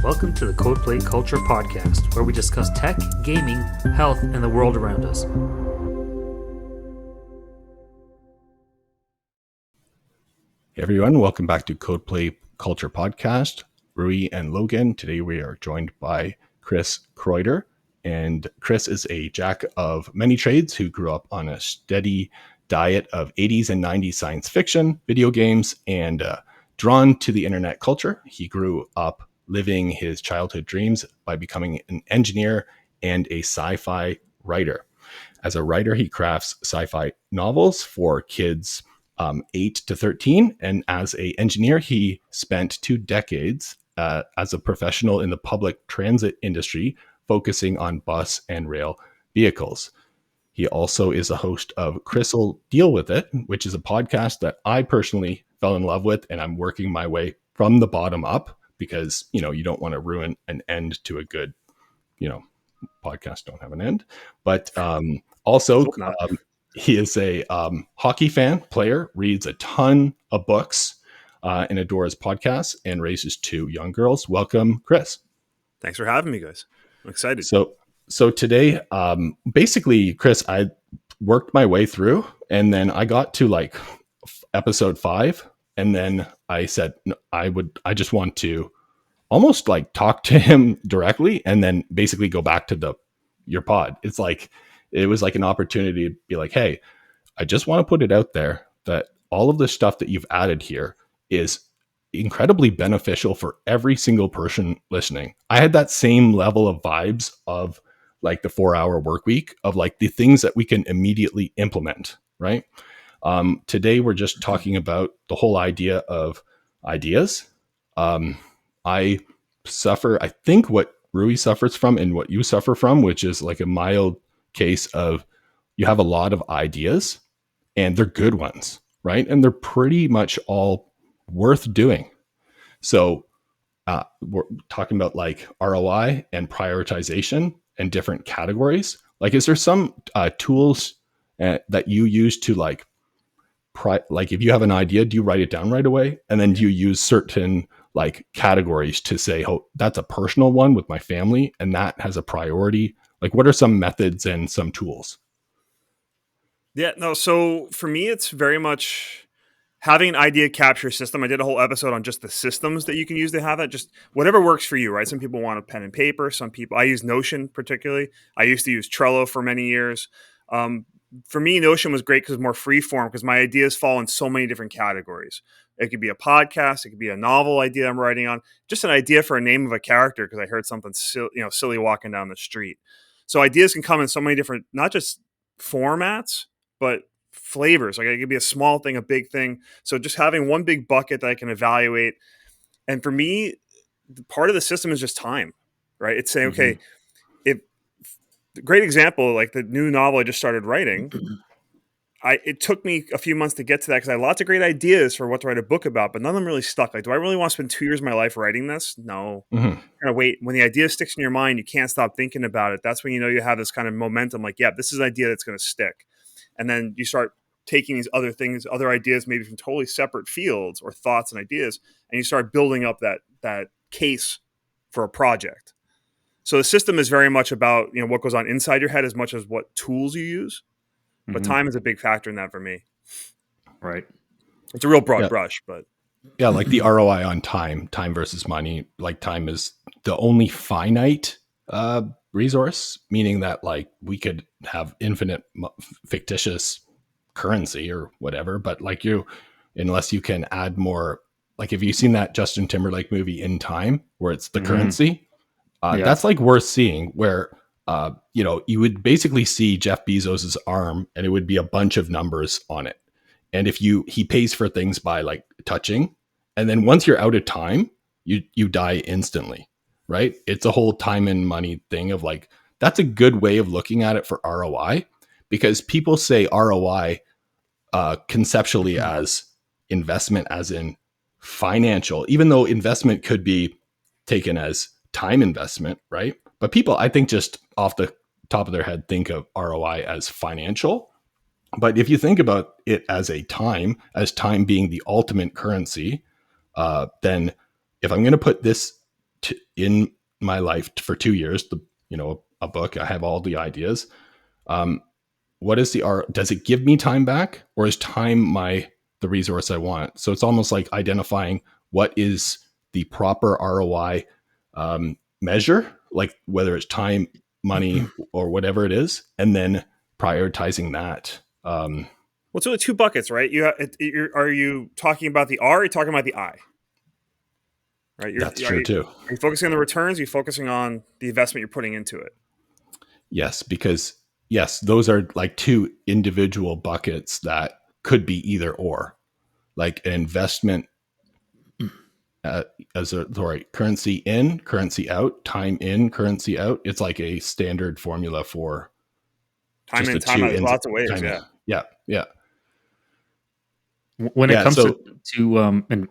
Welcome to the Coldplay Culture podcast, where we discuss tech, gaming, health, and the world around us. Hey everyone, welcome back to Coldplay Culture podcast. Rui and Logan. Today we are joined by Chris Kreuter. And Chris is a jack of many trades who grew up on a steady diet of 80s and 90s science fiction, video games, and drawn to the internet culture. He grew up living his childhood dreams by becoming an engineer and a sci-fi writer. As a writer, he crafts sci-fi novels for kids 8 to 13. And as an engineer, he spent 2 decades as a professional in the public transit industry, focusing on bus and rail vehicles. He also is a host of Chris'll Deal With It, which is a podcast that I personally fell in love with, and I'm working my way from the bottom up because, you don't want to ruin an end to a good, podcasts don't have an end. But also, he is a hockey fan, player, reads a ton of books, and adores podcasts, and raises 2 young girls. Welcome, Chris. Thanks for having me, guys. I'm excited. So today, basically, Chris, I worked my way through, and then I got to episode 5, and then I said I just want to almost talk to him directly, and then basically go back to your pod. It was like an opportunity to be like, hey, I just want to put it out there that all of the stuff that you've added here is incredibly beneficial for every single person listening. I had that same level of vibes of the 4-hour work week of the things that we can immediately implement, right? Today, we're just talking about the whole idea of ideas. I suffer, I think what Rui suffers from and what you suffer from, which is a mild case of you have a lot of ideas and they're good ones, right? And they're pretty much all worth doing. So we're talking about ROI and prioritization and different categories. Is there some tools that you use to if you have an idea, do you write it down right away? And then do you use certain categories to say, oh, that's a personal one with my family and that has a priority? What are some methods and some tools? Yeah, no. So for me, it's very much having an idea capture system. I did a whole episode on just the systems that you can use to have that. Just whatever works for you, right? Some people want a pen and paper. Some people, I use Notion particularly. I used to use Trello for many years. For me, Notion was great because it's more free form because my ideas fall in so many different categories. It could be a podcast. It could be a novel idea I'm writing on. Just an idea for a name of a character because I heard something silly walking down the street. So ideas can come in so many different, not just formats, but flavors. It could be a small thing, a big thing. So just having one big bucket that I can evaluate. And for me, part of the system is just time, right? It's saying, okay, if great example, the new novel I just started writing, it took me a few months to get to that because I had lots of great ideas for what to write a book about, but none of them really stuck. Do I really want to spend 2 years of my life writing this? No. Kind of wait. When the idea sticks in your mind, you can't stop thinking about it. That's when you have this kind of momentum. This is an idea that's going to stick. And then you start taking these other things, other ideas, maybe from totally separate fields or thoughts and ideas, and you start building up that case for a project. So the system is very much about what goes on inside your head as much as what tools you use. But time is a big factor in that for me. Right. It's a real broad brush, but yeah, the ROI on time versus money. Time is the only finite resource, meaning that we could have infinite fictitious currency or whatever, but unless you can add more, have you seen that Justin Timberlake movie In Time where it's the currency? That's worth seeing, where you would basically see Jeff Bezos's arm and it would be a bunch of numbers on it. And if he pays for things by touching, and then once you're out of time, you die instantly, right? It's a whole time and money thing of that's a good way of looking at it for ROI, because people say ROI conceptually as investment, as in financial, even though investment could be taken as time investment, right? But people, I think, just off the top of their head think of ROI as financial. But if you think about it as time being the ultimate currency, then if I'm going to put this in my life for 2 years, a book, I have all the ideas. What is does it give me time back, or is time the resource I want? So it's almost like identifying what is the proper ROI measure, like whether it's time, money, or whatever it is, and then prioritizing that. Well, so the two buckets, right? Are you talking about the R? Or are you talking about the I? Right. That's true too. Are you focusing on the returns? Are you focusing on the investment you're putting into it? Yes, because those are like two individual buckets that could be either or, like an investment currency in, currency out, time in, currency out. It's like a standard formula for time just in, the time two out. There's ends. lots of ways. Yeah. When it comes to and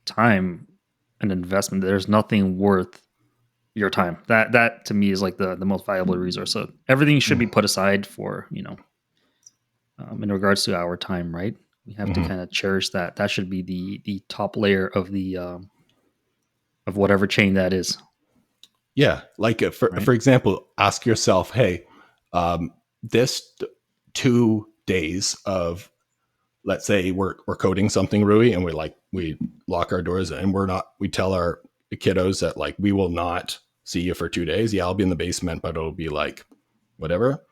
time and investment, there's nothing worth your time. That to me is like the most valuable resource. So everything should be put aside for, in regards to our time, right? We have to kind of cherish that. That should be the top layer of the of whatever chain that is. Yeah, like for example, ask yourself, hey, this 2 days of, let's say we're coding something, Rui, and we lock our doors and we tell our kiddos that like we will not see you for 2 days. Yeah, I'll be in the basement, but it'll be like whatever.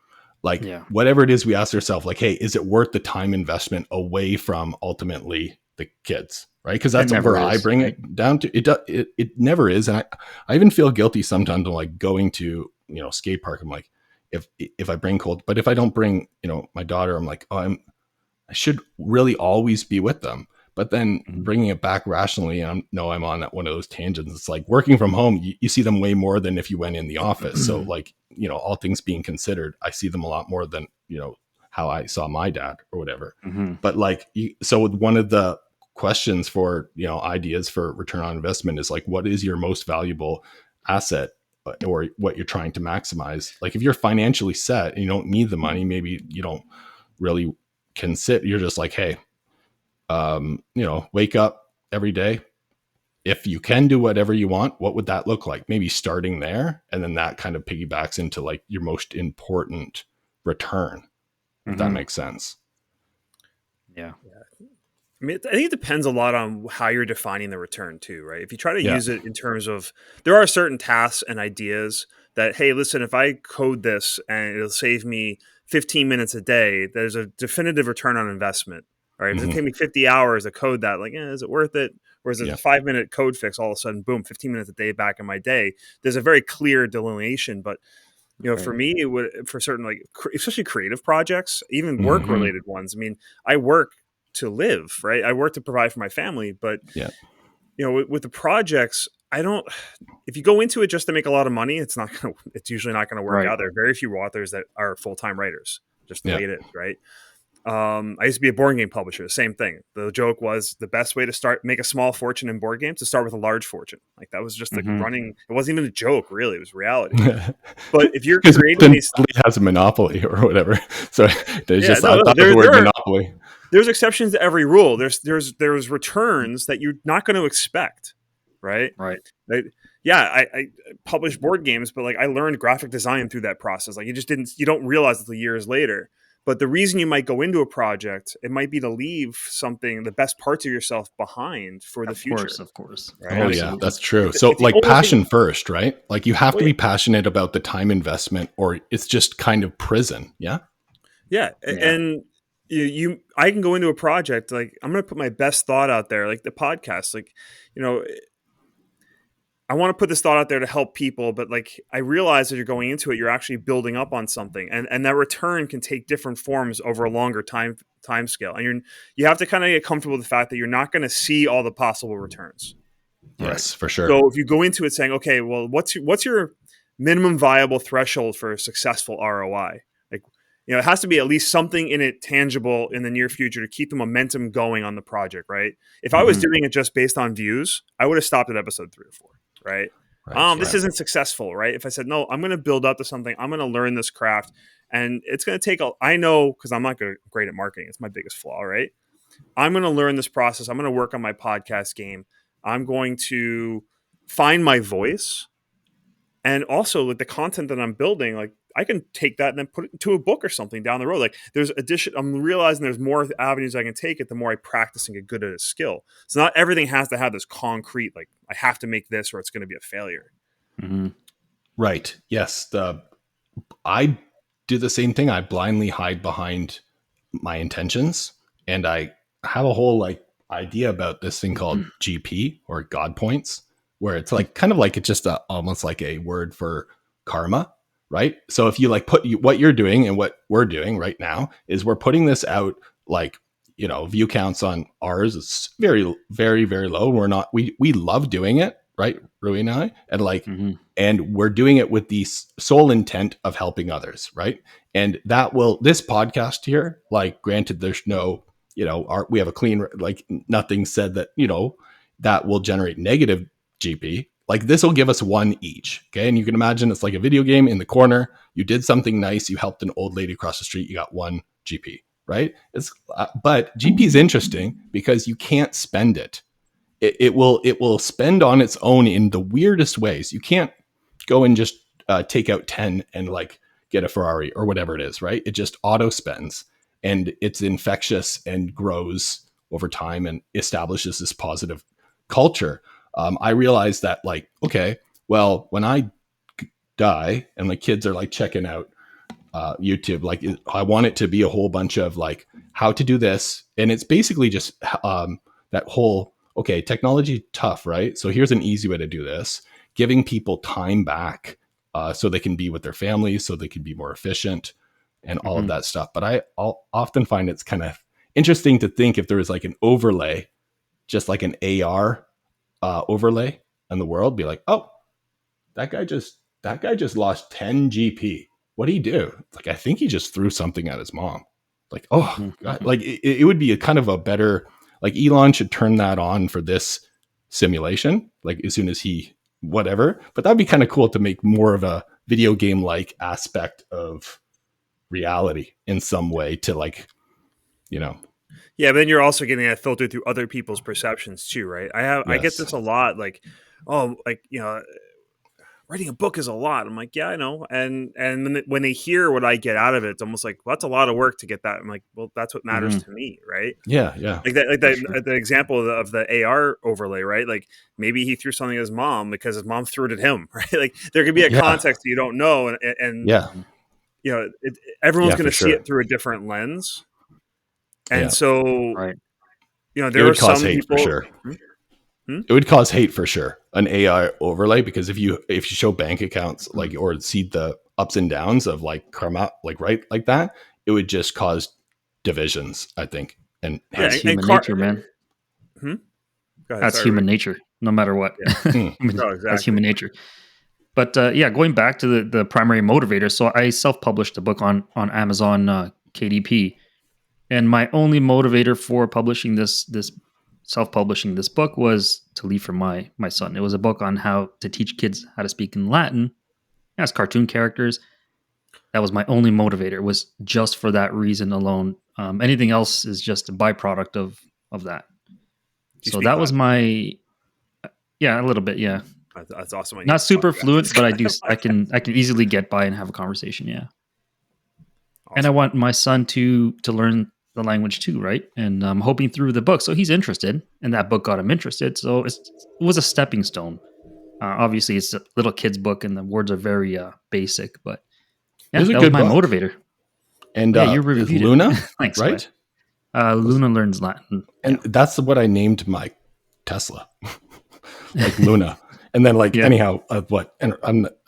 Like whatever it is, we ask ourselves like, hey, is it worth the time investment away from ultimately the kids? Right. Because that's where I bring it down to. It never is. And I even feel guilty sometimes of like going to, skate park. I'm like, if I bring but if I don't bring, my daughter, I'm like, I should really always be with them. But then bringing it back rationally, I'm on that one of those tangents. It's like working from home, you see them way more than if you went in the office. So like, all things being considered, I see them a lot more than, how I saw my dad or whatever. But like, so one of the questions for, ideas for return on investment is like, what is your most valuable asset or what you're trying to maximize? Like if you're financially set and you don't need the money, maybe you don't really can sit. You're just like, hey, wake up every day. If you can do whatever you want, what would that look like? Maybe starting there. And then that kind of piggybacks into like your most important return, if that makes sense. Yeah. I mean, I think it depends a lot on how you're defining the return too, right? If you try to use it in terms of, there are certain tasks and ideas that, hey, listen, if I code this and it'll save me 15 minutes a day, there's a definitive return on investment. All right. If it take me 50 hours to code that, like, is it worth it? Whereas a 5-minute code fix, all of a sudden, boom, 15 minutes a day back in my day. There's a very clear delineation. But, for me, it would, for certain, like, especially creative projects, even work related ones. I mean, I work to live, right? I work to provide for my family. But, with the projects, if you go into it just to make a lot of money, it's usually not going to work out. There are very few authors that are full-time writers, just the way it is, right? I used to be a board game publisher. The same thing. The joke was the best way to make a small fortune in board games to start with a large fortune. Like that was just like running. It wasn't even a joke, really. It was reality. But if you're creating these, has a monopoly or whatever, so there's I thought the word monopoly. There's exceptions to every rule. There's returns that you're not going to expect, right? Right. I published board games, but like I learned graphic design through that process. Like you don't realize it until years later. But the reason you might go into a project, it might be to leave the best parts of yourself behind for the future. Of course. Right? Oh, yeah, that's true. So like passion first, right? Like you have to be passionate about the time investment or it's just kind of prison. Yeah. Yeah. And I can go into a project, like I'm going to put my best thought out there, like the podcast, like, I want to put this thought out there to help people, but like I realize as you're going into it, you're actually building up on something, and that return can take different forms over a longer time scale. And you have to kind of get comfortable with the fact that you're not going to see all the possible returns. Yes, for sure. So if you go into it saying, okay, well, what's your minimum viable threshold for a successful ROI? Like, it has to be at least something in it tangible in the near future to keep the momentum going on the project, right? If I was doing it just based on views, I would have stopped at episode 3 or 4. Right. This isn't successful, right? If I said, no, I'm going to build up to something, I'm going to learn this craft, and it's going to take I know, because I'm not great at marketing. It's my biggest flaw, right? I'm going to learn this process. I'm going to work on my podcast game. I'm going to find my voice, and also like the content that I'm building, like I can take that and then put it into a book or something down the road. Like I'm realizing there's more avenues I can take it the more I practice and get good at a skill. So not everything has to have this concrete, like I have to make this or it's going to be a failure. Mm-hmm. Right. Yes. I do the same thing. I blindly hide behind my intentions, and I have a whole like idea about this thing called GP or God points, where it's like kind of like it's just almost like a word for karma, right? So if you like what you're doing and what we're doing right now is we're putting this out, like, you know, view counts on ours is very, very, very low. We love doing it, right, Rui and I, and like, and we're doing it with the sole intent of helping others, right? And this podcast here, like, granted, there's no, you know, we have a clean, like, nothing said that, you know, that will generate negative GP. Like, this will give us one each, okay? And you can imagine it's like a video game. In the corner, you did something nice, you helped an old lady across the street, you got one GP, right? But GP is interesting because you can't spend it. It will spend on its own in the weirdest ways. You can't go and just take out 10 and like get a Ferrari or whatever it is, right? It just auto spends, and it's infectious and grows over time and establishes this positive culture. I realized that, like, okay, well, when I die and the kids are like checking out YouTube, like, I want it to be a whole bunch of like how to do this. And it's basically just that whole, okay, technology tough, right? So here's an easy way to do this, giving people time back so they can be with their families, so they can be more efficient and all of that stuff. But I'll often find it's kind of interesting to think if there was like an overlay, just like an AR overlay in the world, be like, oh, that guy just lost 10 GP. What did he do? Like, I think he just threw something at his mom. Like, oh, God. Like it would be a kind of a better, like, Elon should turn that on for this simulation, like as soon as whatever. But that'd be kind of cool to make more of a video game like aspect of reality in some way to, like, you know. Yeah, but then you're also getting that filtered through other people's perceptions too, right? I get this a lot, like, oh, like, you know, writing a book is a lot. I'm like, yeah, I know. And when they hear what I get out of it, it's almost like, well, that's a lot of work to get that. I'm like, well, that's what matters to me, right? Yeah. Like the example of the AR overlay, right? Like, maybe he threw something at his mom because his mom threw it at him, right? Like, there could be a context that you don't know, and you know, everyone's going to see it through a different lens, and so, you know, there are some people. For sure. It would cause hate for sure, an AI overlay, because if you show bank accounts, like, or see the ups and downs of like karma, like, right, like that, it would just cause divisions, I think. And that's human nature, man. That's human nature, no matter what. That's human nature. But going back to the primary motivator. So I self-published a book on Amazon KDP, and my only motivator for publishing self-publishing this book was to leave for my son. It was a book on how to teach kids how to speak in Latin as cartoon characters. That was my only motivator, was just for that reason alone. Anything else is just a byproduct of that. So that was my, a little bit, yeah. That's awesome. Not super fluent, but I can easily get by and have a conversation, yeah. Awesome. And I want my son to learn the language too, right? And I'm hoping through the book, so he's interested, and that book got him interested. So it was a stepping stone. Obviously, it's a little kid's book, and the words are very basic, but that was my motivator. And you reviewed Luna, thanks, right? Luna learns Latin, and that's what I named my Tesla, like Luna. And then, like, anyhow, what? And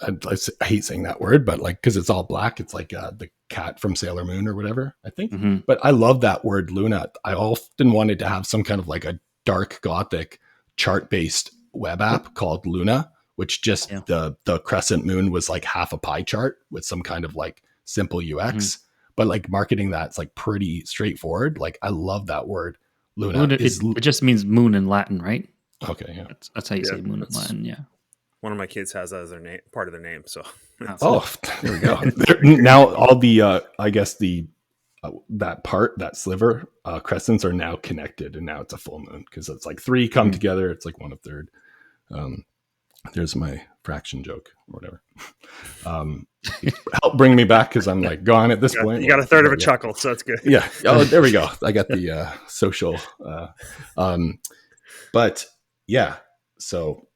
I hate saying that word, but like, because it's all black, it's like the cat from Sailor Moon or whatever, I think. But I love that word, Luna. I often wanted to have some kind of like a dark Gothic chart-based web app called Luna, which just the crescent moon was like half a pie chart with some kind of like simple UX. But like marketing that's like pretty straightforward. Like, I love that word, Luna. It just means moon in Latin, right? Okay, yeah, that's how you say moon in Latin. Yeah, one of my kids has that as their name, part of their name. So, there we go. Now all the, I guess that sliver crescents are now connected, and now it's a full moon because it's like three come together. It's like one a third. There's my fraction joke or whatever. Help bring me back because I'm like gone at this point. You got a third of a chuckle, so that's good. Yeah. Oh, there we go. I got the social. But yeah, so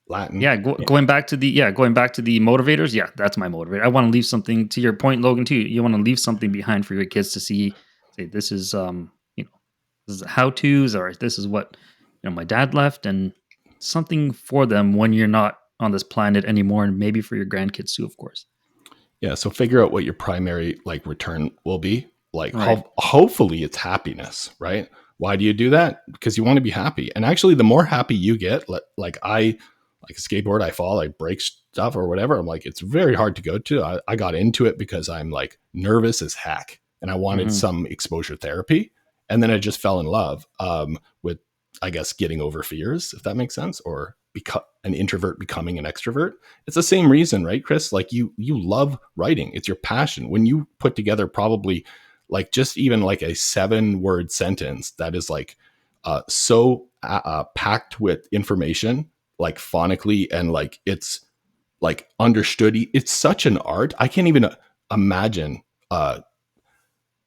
Latin. Going back to the motivators. Yeah, that's my motivator. I want to leave something, to your point, Logan, too. You want to leave something behind for your kids to see. Say, this is this is how to's, or this is what my dad left, and something for them when you're not on this planet anymore, and maybe for your grandkids too, of course. Yeah. So figure out what your primary like return will be. Like Right. hopefully it's happiness, right? Why do you do that? Because you want to be happy. And actually, the more happy you get, like a skateboard, I fall, I break stuff or whatever. I'm like, it's very hard to go to. I got into it because I'm like nervous as heck, and I wanted some exposure therapy. And then I just fell in love with, I guess, getting over fears, if that makes sense, or an introvert becoming an extrovert. It's the same reason, right, Chris? Like you love writing. It's your passion. When you put together probably like just even like a 7-word sentence that is like so packed with information, like phonically, and like it's like understood. It's such an art. I can't even imagine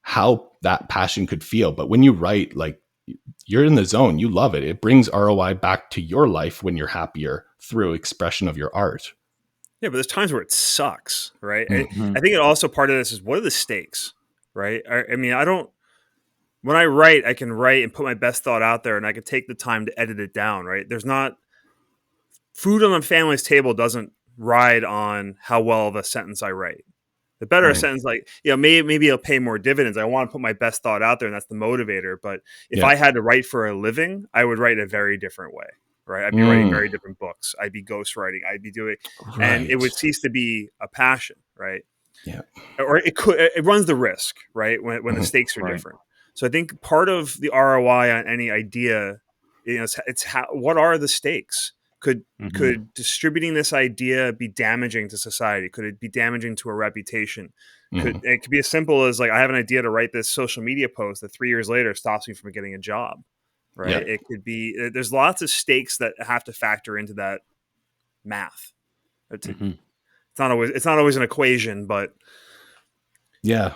how that passion could feel. But when you write, like you're in the zone, you love it. It brings ROI back to your life when you're happier through expression of your art. Yeah, but there's times where it sucks, right? Mm-hmm. I think it also part of this is, what are the stakes, right? I mean, when I write, I can write and put my best thought out there, and I can take the time to edit it down, right? There's not food on a family's table doesn't ride on how well of a sentence I write. The better a sentence, like, maybe it'll pay more dividends. I want to put my best thought out there, and that's the motivator. But if I had to write for a living, I would write a very different way, right? I'd be writing very different books. I'd be ghostwriting. I'd be doing, and it would cease to be a passion, right? Yeah. Or it runs the risk, right? When the stakes are different. So I think part of the ROI on any idea, it's what are the stakes? Could distributing this idea be damaging to society? Could it be damaging to a reputation? It could be as simple as, like, I have an idea to write this social media post that 3 years later stops me from getting a job, right? Yeah. It could be, there's lots of stakes that have to factor into that math. It's not always an equation, but yeah.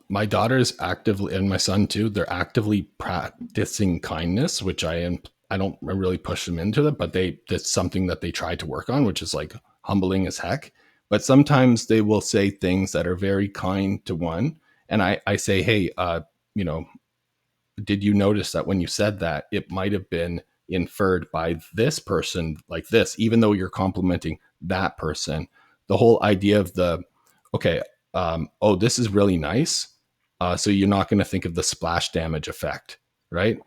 My daughter's actively, and my son too, they're actively practicing kindness, which I don't really push them into that, but that's something that they try to work on, which is like humbling as heck. But sometimes they will say things that are very kind to one. And I say, hey, did you notice that when you said that, it might have been inferred by this person like this, even though you're complimenting that person? The whole idea of this is really nice. So you're not going to think of the splash damage effect, right?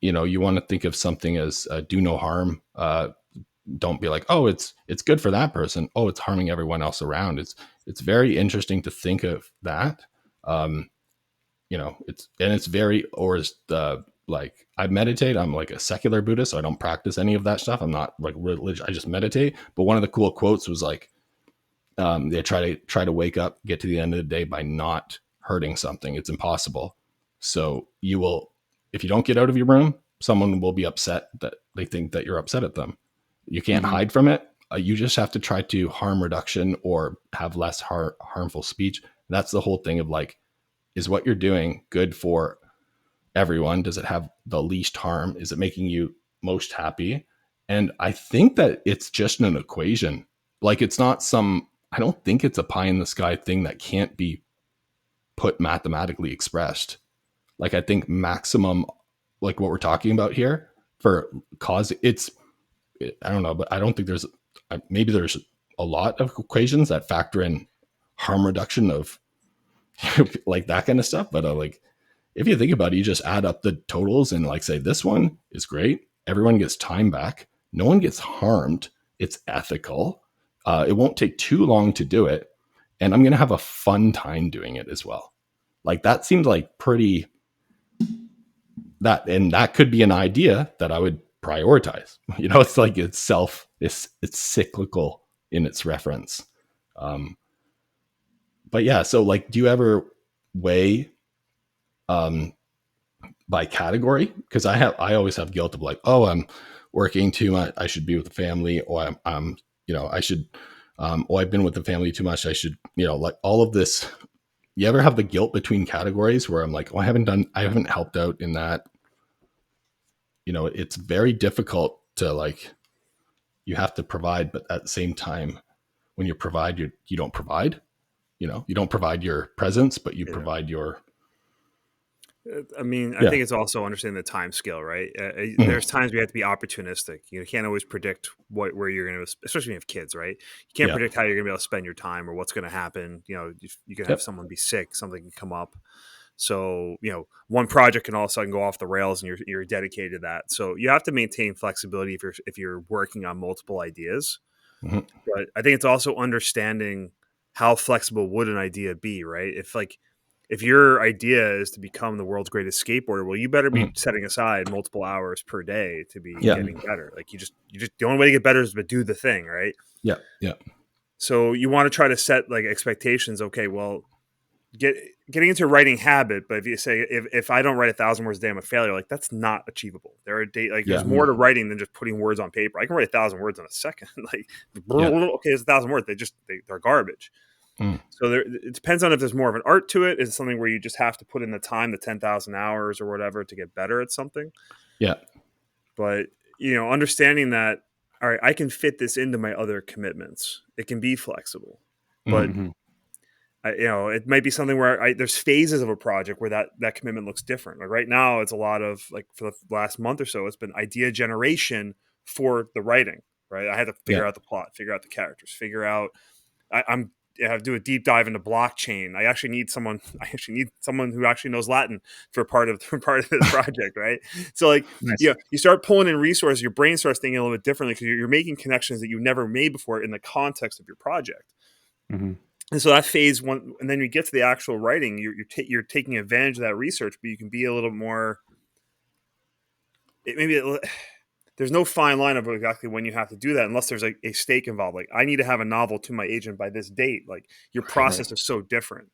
You want to think of something as do no harm. Don't be like, oh, it's good for that person. Oh, it's harming everyone else around. It's very interesting to think of that. It's very, or is the, like, I meditate. I'm like a secular Buddhist, so I don't practice any of that stuff. I'm not like religious. I just meditate. But one of the cool quotes was like, they try to wake up, get to the end of the day by not hurting something. It's impossible. So if you don't get out of your room, someone will be upset that they think that you're upset at them. You can't hide from it. You just have to try to harm reduction or have less harmful speech. That's the whole thing of, like, is what you're doing good for everyone? Does it have the least harm? Is it making you most happy? And I think that it's just an equation. Like, it's not I don't think it's a pie in the sky thing that can't be put mathematically expressed. Like, I think maximum, like what we're talking about here for cause, I don't know, but I don't think maybe there's a lot of equations that factor in harm reduction of like that kind of stuff. But like, if you think about it, you just add up the totals and, like, say this one is great. Everyone gets time back. No one gets harmed. It's ethical. It won't take too long to do it. And I'm going to have a fun time doing it as well. Like, that seems like that could be an idea that I would prioritize. It's like it's cyclical in its reference. But yeah, so, like, do you ever weigh by category? Because I always have guilt of, like, oh, working too much. I should be with the family, or I'm I should, or I've been with the family too much. I should, like all of this. You ever have the guilt between categories where I'm like, oh, I haven't helped out in that. It's very difficult to like, you have to provide, but at the same time, when you provide, you don't provide. You don't provide your presence, but you Yeah. provide your. I mean, I Yeah. think it's also understanding the time scale, right? Mhm. There's times we have to be opportunistic. You can't always predict where you're going to, especially when you have kids, right? You can't Yeah. predict how you're going to be able to spend your time or what's going to happen. You can have Yep. someone be sick, something can come up. So, one project can all of a sudden go off the rails, and you're dedicated to that. So you have to maintain flexibility if you're working on multiple ideas. Mhm. But I think it's also understanding how flexible would an idea be, right? If your idea is to become the world's greatest skateboarder, well, you better be Mhm. setting aside multiple hours per day to be Yeah. getting better. Like you just the only way to get better is to do the thing, right? Yeah. Yeah. So you want to try to set like expectations. Okay, well, getting into a writing habit, but if you say if I don't write 1,000 words a day, I'm a failure. Like that's not achievable. There's Yeah. more to writing than just putting words on paper. I can write 1,000 words in a second. Like Yeah. okay, it's 1,000 words. They're garbage. Mm. So it depends on if there's more of an art to it. Is it something where you just have to put in the time, the 10,000 hours or whatever, to get better at something? Yeah. But understanding that, all right, I can fit this into my other commitments. It can be flexible, but Mhm. Mhm. it might be something where there's phases of a project where that commitment looks different. Like right now, it's a lot of like for the last month or so, it's been idea generation for the writing. Right, I had to Yeah. figure out the plot, figure out the characters, figure out. I have to do a deep dive into blockchain. I actually need someone. I actually need someone who actually knows Latin for part of this project, right? So like, Nice. you start pulling in resources. Your brain starts thinking a little bit differently because you're making connections that you've never made before in the context of your project. Mhm. And so that phase one, and then you get to the actual writing. You're taking advantage of that research, but you can be a little more. There's no fine line of exactly when you have to do that unless there's a stake involved. Like I need to have a novel to my agent by this date. Like your Right. process is so different.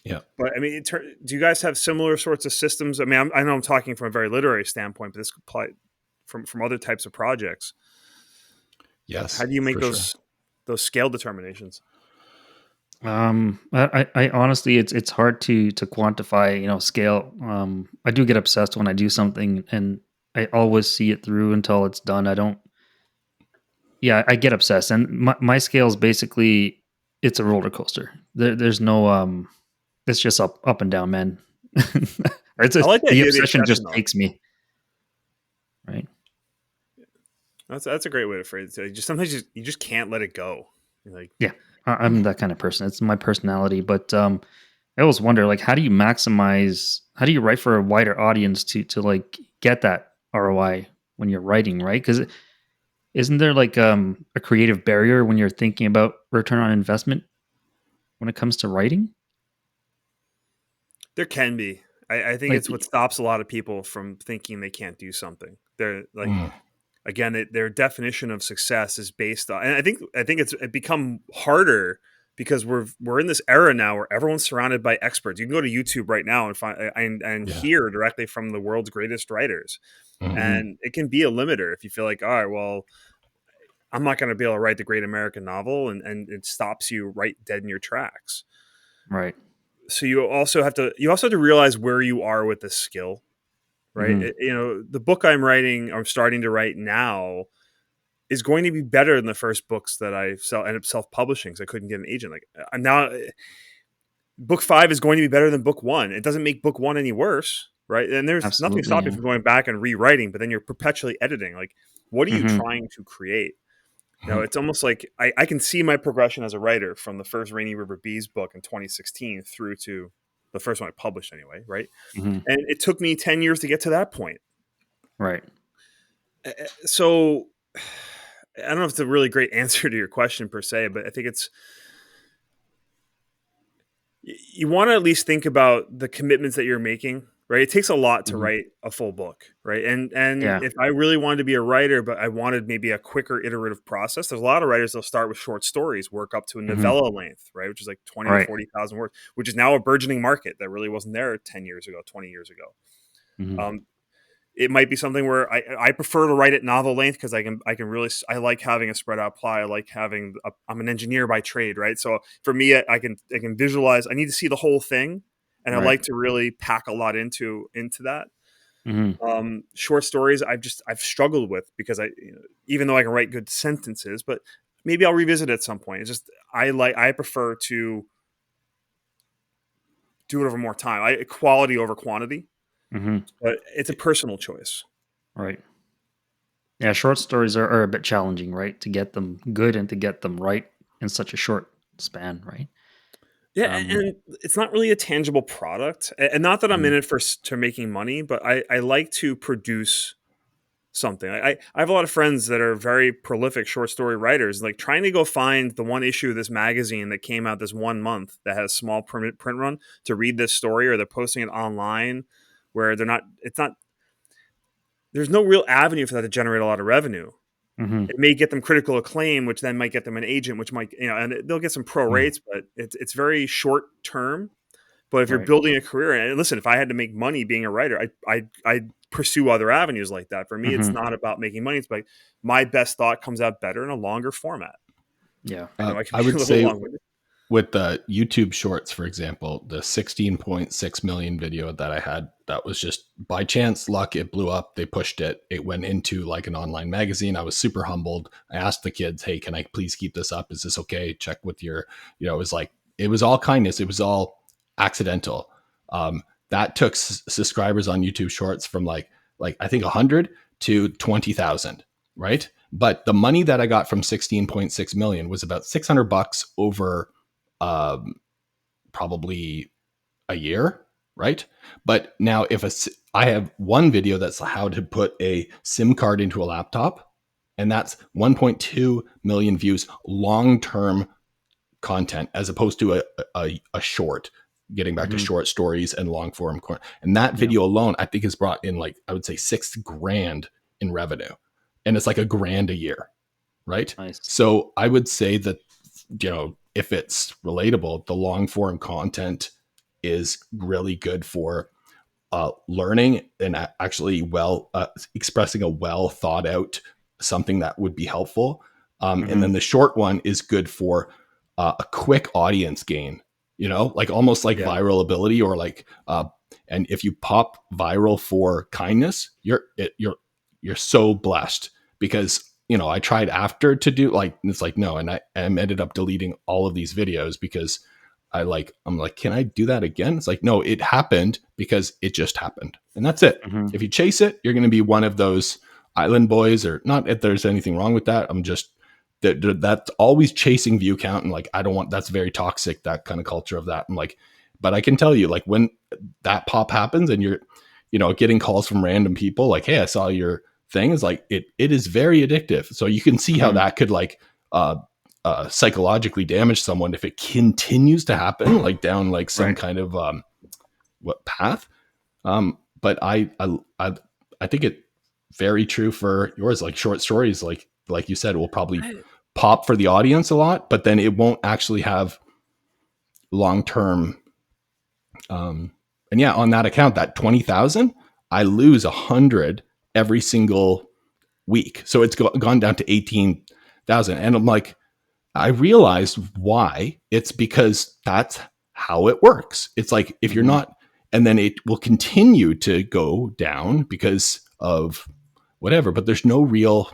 Yeah. But I mean, do you guys have similar sorts of systems? I mean, I know I'm talking from a very literary standpoint, but this could apply from other types of projects. How Yes, do you make for sure. those scale determinations? I honestly, it's hard to quantify, scale. I do get obsessed when I do something, and I always see it through until it's done. I don't. Yeah, I get obsessed, and my scale is basically it's a roller coaster. There's no it's just up and down, man. Or it's I just, like the the idea of the obsession obsession, just though. takes me, right? That's a great way to phrase it. Just sometimes you just can't let it go. You're like, Yeah, I'm that kind of person. It's my personality, but I always wonder, like, how do you maximize? How do you write for a wider audience to like get that ROI when you're writing, right? Because isn't there like a creative barrier when you're thinking about return on investment when it comes to writing? there can be. I think Like, it's what stops a lot of people from thinking they can't do something. They're like, Mm. again, their definition of success is based on, and I think it become harder because we're in this era now where everyone's surrounded by experts. You can go to YouTube right now and find and Yeah. hear directly from the world's greatest writers, Mhm. mhm, and it can be a limiter if you feel like, all right, well, I'm not going to be able to write the great American novel, and it stops you right dead in your tracks. right. So you also have to realize where you are with this skill, right? Mhm, The book I'm starting to write now is going to be better than the first books that end up self-publishing because I couldn't get an agent. Like now, book 5 is going to be better than book 1. It doesn't make book 1 any worse, right? And there's nothing absolutely, stopping you yeah. from going back and rewriting, but then you're perpetually editing. Like, what are you Mhm, trying to create? Mhm. It's almost like I can see my progression as a writer from the first Rainy River Bees book in 2016 through to the first one I published anyway, right? mhm, And it took me 10 years to get to that point. right. So I don't know if it's a really great answer to your question per se, but I think you want to at least think about the commitments that you're making, right? It takes a lot to Mhm, write a full book, right? And yeah. if I really wanted to be a writer, but I wanted maybe a quicker iterative process, there's a lot of writers that'll start with short stories, work up to a Mhm, novella length, right? Which is like 20 to right. 40,000 words, which is now a burgeoning market that really wasn't there 10 years ago, 20 years ago. Mhm, Um, It might be something where I prefer to write at novel length because I like having a spread out plot. I like having I'm an engineer by trade, right? So for me, I can visualize. I need to see the whole thing, and I Right. like to really pack a lot into that. Mhm. Short stories I've struggled with because even though I can write good sentences, but maybe I'll revisit it at some point. It's just I prefer to do it over more time. Quality over quantity, Mhm. but it's a personal choice. Right. Yeah, short stories are a bit challenging, right? To get them good and to get them right in such a short span, right? Yeah, Um, and it's not really a tangible product, and not that I'm in mhm, it to making money, but I like to produce something. I have a lot of friends that are very prolific short story writers. Like trying to go find the one issue of this magazine that came out this 1 month that has a small print run to read this story, or they're posting it online where they're not. It's not. There's no real avenue for that to generate a lot of revenue. mhm, It may get them critical acclaim, which then might get them an agent, which might and they'll get some pro Mm. rates, but it's very short term. But if you're right. building a career, and listen, if I had to make money being a writer, I pursue other avenues like that. For me, it's Mhm, not about making money. It's like my best thought comes out better in a longer format. yeah. I know I can I be a would little say long winded. with the YouTube shorts, for example, the 16.6 million video that I had, that was just by chance luck. It blew up. They pushed it. It went into like an online magazine. I was super humbled. I asked the kids, hey, can I please keep this up? Is this okay? Check with your, it was like, it was all kindness. It was all accidental. That took subscribers on YouTube shorts from like I think 100 to 20,000, right? But the money that I got from 16.6 million was about $600 over um, probably a year, right? But now I have one video that's how to put a SIM card into a laptop, and that's 1.2 million views, long term content, as opposed to a short. Getting back to Mhm, short stories and long form, and that yeah. video alone, I think, has brought in like I would say 6 grand in revenue, and it's like $1 grand a year, right? Nice. So I would say that if it's relatable, the long form content is really good for learning and actually expressing a well thought out something that would be helpful. And Mhm, then the short one is good for a quick audience gain, like almost like yeah. viral ability or like, and if you pop viral for kindness, you're so blessed because, I tried after to do like, it's like, no. And I ended up deleting all of these videos because I'm like, can I do that again? It's like, no, it happened because it just happened. And that's it. Mhm, If you chase it, you're going to be one of those island boys, or not if there's anything wrong with that. I'm just that's always chasing view count. And like, I don't want, that's very toxic, that kind of culture of that. I'm like, but I can tell you, like, when that pop happens and you're, getting calls from random people like, hey, I saw your thing, is like, it is very addictive. So you can see how mhm, that could like, psychologically damage someone if it continues to happen, like down like some right. kind of what path. But I think it very true for yours. Like short stories, like you said, will probably pop for the audience a lot, but then it won't actually have long term. Um, and yeah, on that account, that 20,000, I lose 100 every single week, so it's gone down to 18,000, and I'm like, I realized why. It's because that's how it works. It's like if you're Mhm, not, and then it will continue to go down because of whatever, but there's no real,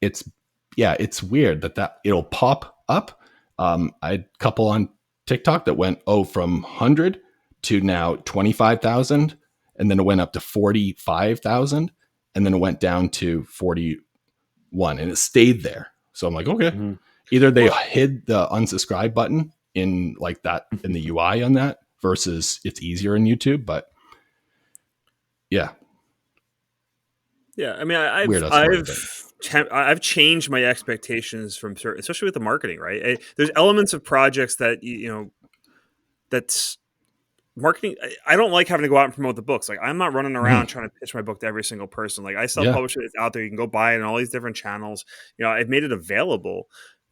it's, yeah, it's weird that it'll pop up. I had a couple on TikTok that went, from 100 to now 25,000. And then it went up to 45,000. And then it went down to 41 and it stayed there. So I'm like, okay, mhm. either they Well, hid the unsubscribe button in like that in the UI on that versus it's easier in YouTube. But yeah, yeah, I mean, weirdo story, but I've changed my expectations from certain, especially with the marketing. Right, there's elements of projects that that's marketing. I don't like having to go out and promote the books. Like I'm not running around mhm, trying to pitch my book to every single person. Like I yeah. self-publish it. It's out there. You can go buy it on all these different channels. I've made it available,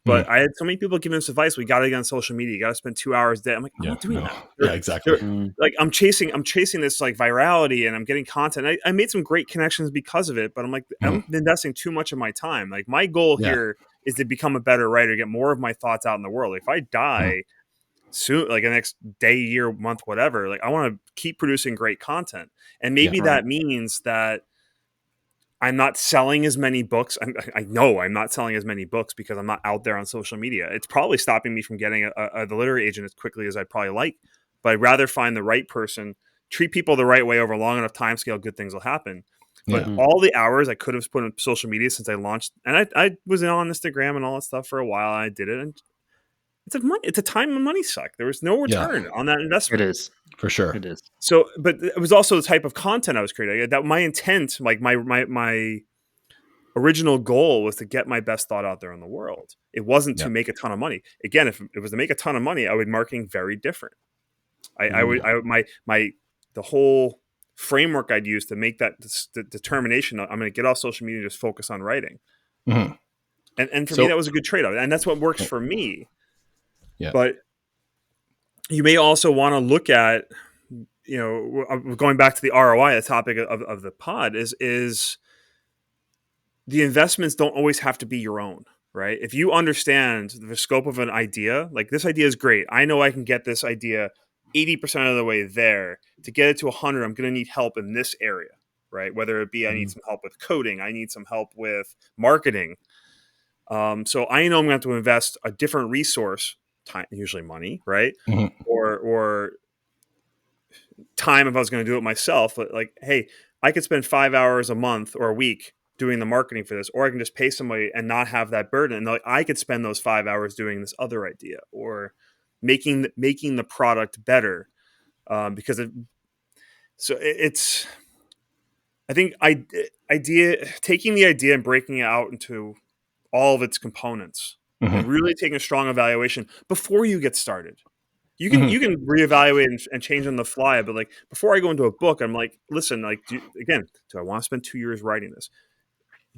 But I had so many people giving us advice. We got to get on social media. You got to spend 2 hours a day. I'm like, I'm not doing that. Yeah, exactly. Like I'm chasing this like virality, and I'm getting content. I made some great connections because of it, but I'm like, I'm investing too much of my time. Like my goal here is to become a better writer, get more of my thoughts out in the world. Like, if I die soon, like the next day, year, month, whatever, like I want to keep producing great content. And maybe that means that I'm not selling as many books. I know I'm not selling as many books because I'm not out there on social media. It's probably stopping me from getting the literary agent as quickly as I'd probably like. But I'd rather find the right person, treat people the right way over a long enough time scale, good things will happen. But all the hours I could have put on social media since I launched, and I was on Instagram and all that stuff for a while, and I did it. And it's a time and money suck. There was no return on that investment. It is. For sure. It is. So, but it was also the type of content I was creating. That my intent, like my original goal was to get my best thought out there in the world. It wasn't to make a ton of money. Again, if it was to make a ton of money, I would marketing very different. The whole framework I'd use to make that determination, I'm going to get off social media and just focus on writing. And for me, that was a good trade-off. And that's what works for me. Yeah. But you may also want to look at, going back to the ROI, the topic of the pod is the investments don't always have to be your own, right? If you understand the scope of an idea, like this idea is great. I know I can get this idea 80% of the way there. To get it to 100, I'm going to need help in this area, right? Whether it be I need some help with coding, I need some help with marketing. So I know I'm going to have to invest a different resource, time, usually money, right? Or time if I was going to do it myself. Like, hey, I could spend 5 hours a month or a week doing the marketing for this, or I can just pay somebody and not have that burden. And like, I could spend those 5 hours doing this other idea or making the product better. Because I think taking the idea and breaking it out into all of its components and really taking a strong evaluation before you get started. You can reevaluate and change on the fly, but like before I go into a book, I'm like, listen, like, do I want to spend 2 years writing this?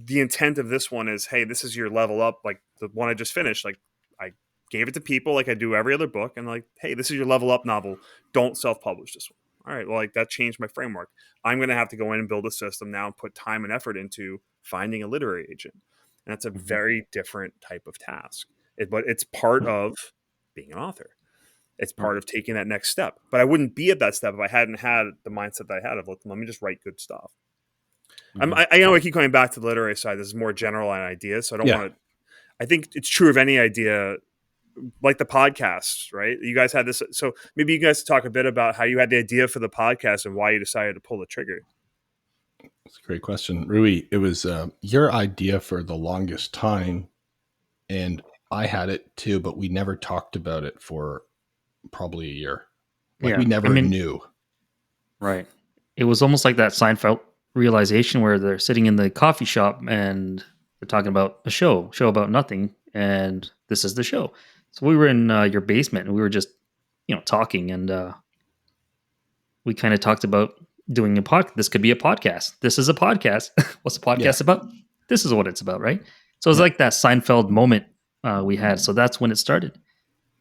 The intent of this one is, hey, this is your level up. Like the one I just finished, like I gave it to people like I do every other book, and like, hey, this is your level up novel. Don't self-publish this one. All right, well, like that changed my framework. I'm going to have to go in and build a system now and put time and effort into finding a literary agent. And that's a very different type of task. But it's part of being an author. It's part of taking that next step. But I wouldn't be at that step if I hadn't had the mindset that I had of, let me just write good stuff. I know I keep coming back to the literary side. This is more general on ideas, so I don't want to. I think it's true of any idea, like the podcast, right? You guys had this, so maybe you guys talk a bit about how you had the idea for the podcast and why you decided to pull the trigger. That's a great question, Rui. It was your idea for the longest time, and I had it too, but we never talked about it for probably a year. We never knew. Right. It was almost like that Seinfeld realization where they're sitting in the coffee shop and they're talking about a show about nothing, and this is the show. So we were in your basement and we were just, talking, and we kind of talked about doing a podcast. This could be a podcast. This is a podcast. What's the podcast about? This is what it's about, right? So it's like that Seinfeld moment we had. So that's when it started.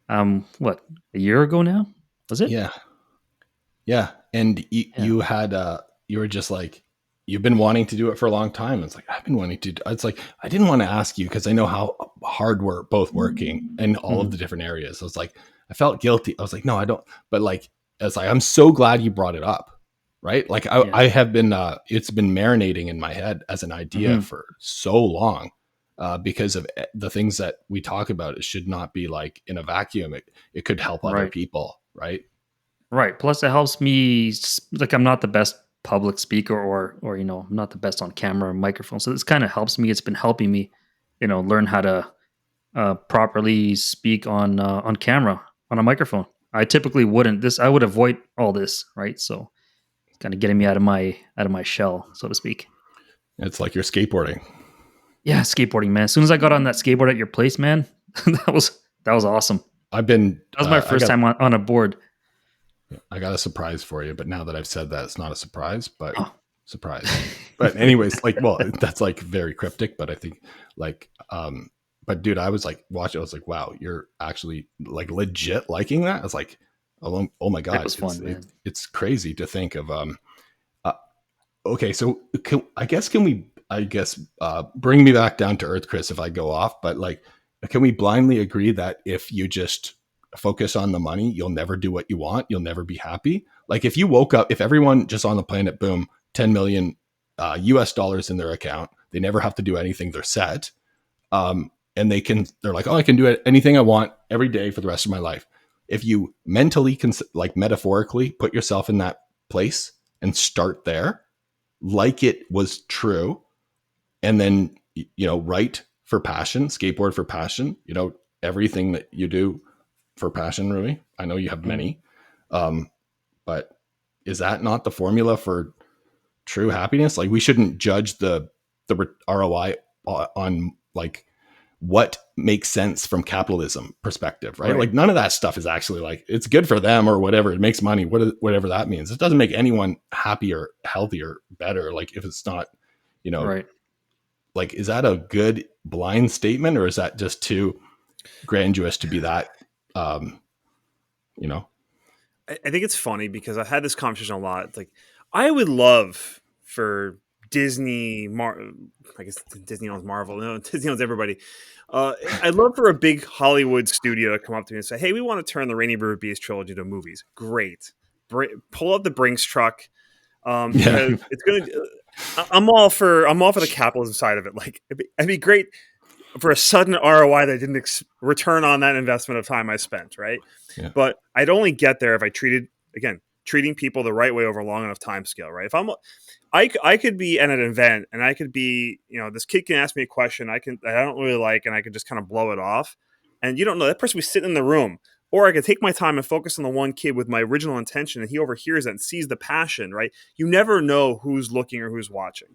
What, a year ago now? Was it? Yeah. And you had, you were just like, you've been wanting to do it for a long time. It's like, I've been wanting to, it's like, I didn't want to ask you because I know how hard we're both working in all of the different areas. I was like, I felt guilty. I was like, no, I don't. But like, it's like, I'm so glad you brought it up. Right. Like I have been, it's been marinating in my head as an idea for so long. Because of the things that we talk about, it should not be like in a vacuum. It could help other people, right? Right. Plus, it helps me. Like, I'm not the best public speaker, or I'm not the best on camera or microphone. So this kind of helps me. It's been helping me, learn how to properly speak on camera on a microphone. I typically wouldn't. I would avoid all this, right? So it's kind of getting me out of my shell, so to speak. It's like you're skateboarding. Yeah, skateboarding, man. As soon as I got on that skateboard at your place, man, that was awesome. That was my first time on a board. I got a surprise for you, but now that I've said that, it's not a surprise, but surprise. But anyways, like, well, that's like very cryptic, but I think like but dude, I was like watching. I was like, wow, you're actually like legit liking that. I was like, oh my It god, was fun, man. it's crazy to think of. Uh, okay, so can we? I guess bring me back down to earth, Chris, if I go off. But like, can we blindly agree that if you just focus on the money, you'll never do what you want. You'll never be happy. Like if you woke up, if everyone just on the planet, boom, 10 million US dollars in their account, they never have to do anything. They're set. And they're like, oh, I can do anything I want every day for the rest of my life. If you mentally, like metaphorically, put yourself in that place and start there, like it was true, and then, write for passion, skateboard for passion, everything that you do for passion, really. I know you have many, but is that not the formula for true happiness? Like we shouldn't judge the ROI on like what makes sense from capitalism perspective, right? Like none of that stuff is actually like it's good for them or whatever. It makes money, whatever that means. It doesn't make anyone happier, healthier, better. Like if it's not, Right. like is that a good blind statement or is that just too grandiose to be that? I think it's funny because I've had this conversation a lot. It's like I would love for Disney, I guess Disney owns Marvel. No, Disney owns everybody. I'd love for a big Hollywood studio to come up to me and say, "Hey, we want to turn the Rainy River Beast trilogy to movies." Great, pull up the Brinks truck. Because it's gonna. I'm all for the capitalism side of it. Like it'd be great for a sudden ROI that didn't return on that investment of time I spent, right? Yeah. But I'd only get there if I treating people the right way over a long enough time scale, right? If I could be at an event and I could be, this kid can ask me a question I don't really like, and I could just kind of blow it off. And you don't know, that person was sitting in the room. Or I could take my time and focus on the one kid with my original intention, and he overhears that and sees the passion, right? You never know who's looking or who's watching.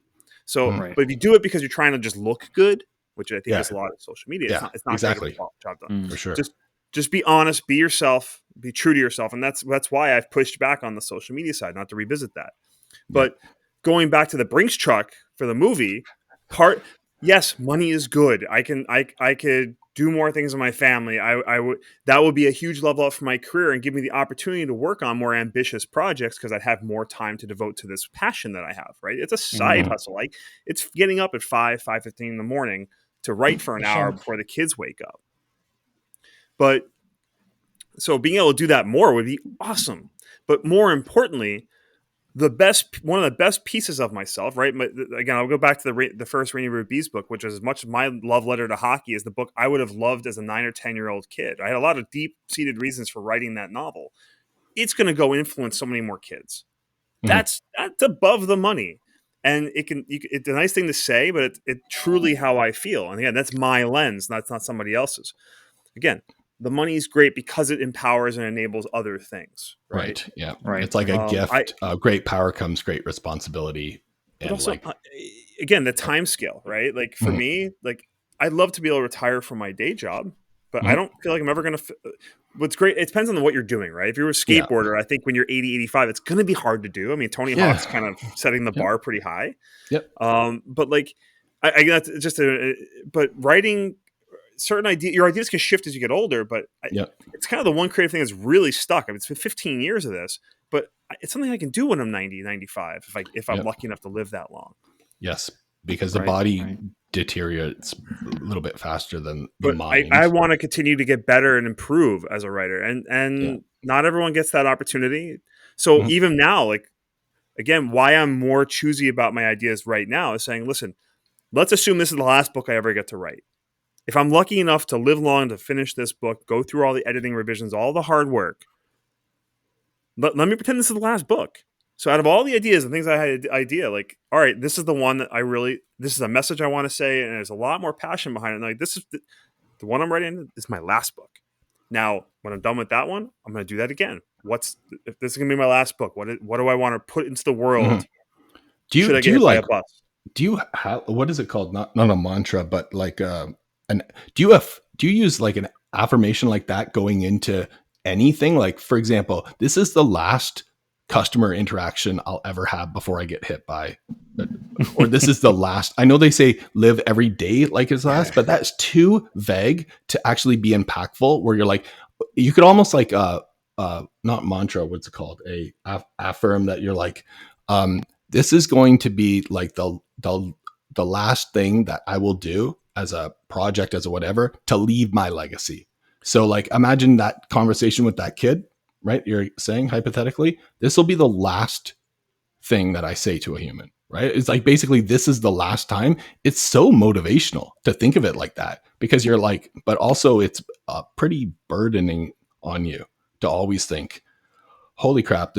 So, Right. but if you do it because you're trying to just look good, which I think is a lot of social media, it's not exactly job done. For sure. Just be honest, be yourself, be true to yourself, and that's why I've pushed back on the social media side, not to revisit that. But going back to the Brinks truck for the movie yes, money is good. I could do more things in my family. That would be a huge level up for my career and give me the opportunity to work on more ambitious projects because I'd have more time to devote to this passion that I have. Right? It's a side hustle. Like it's getting up at 5:15 in the morning to write for an hour before the kids wake up. But so being able to do that more would be awesome. But more importantly, one of the best pieces of myself, right? Again, I'll go back to the first Rainy River Beast book, which is as much my love letter to hockey as the book I would have loved as a 9 or 10-year-old kid. I had a lot of deep-seated reasons for writing that novel. It's going to go influence so many more kids. That's above the money. And it's a nice thing to say, but it's truly how I feel. And again, that's my lens. That's not somebody else's. Again, the money is great because it empowers and enables other things. Right. Yeah. Right. It's like a gift. Great power comes great responsibility. But also, again, the time scale, right? Like for me, like I'd love to be able to retire from my day job, but I don't feel like I'm ever going to. What's great, it depends on what you're doing, right? If you're a skateboarder, I think when you're 80, 85, it's going to be hard to do. I mean, Tony Hawk's kind of setting the bar pretty high. Yep. But like, I got just but writing certain your ideas can shift as you get older, but it's kind of the one creative thing that's really stuck. I mean, it's been 15 years of this, but it's something I can do when I'm 90, 95, if I'm lucky enough to live that long. Yes, because the body deteriorates a little bit faster than the mind. I want to continue to get better and improve as a writer, and not everyone gets that opportunity. So even now, like, again, why I'm more choosy about my ideas right now is saying, listen, let's assume this is the last book I ever get to write. If I'm lucky enough to live long to finish this book, go through all the editing revisions, all the hard work, let me pretend this is the last book. So out of all the ideas and things I had like, all right, this is the one that this is a message I want to say, and there's a lot more passion behind it. And like, this is the one I'm writing. This is my last book. Now, when I'm done with that one, I'm going to do that again. If this is going to be my last book? What do I want to put into the world? Should I get hit by a bus? Do you have, what is it called? Not a mantra, but like do you use like an affirmation like that going into anything? Like, for example, this is the last customer interaction I'll ever have before I get hit by, or this is the last. I know they say live every day like it's last, but that's too vague to actually be impactful, where you're like, you could almost like, not mantra, what's it called? Affirm that you're like, this is going to be like the last thing that I will do as a project, as a whatever, to leave my legacy. So like, imagine that conversation with that kid, right? You're saying hypothetically, this will be the last thing that I say to a human, right? It's like, basically, this is the last time. It's so motivational to think of it like that, because you're like, but also it's pretty burdening on you to always think, holy crap,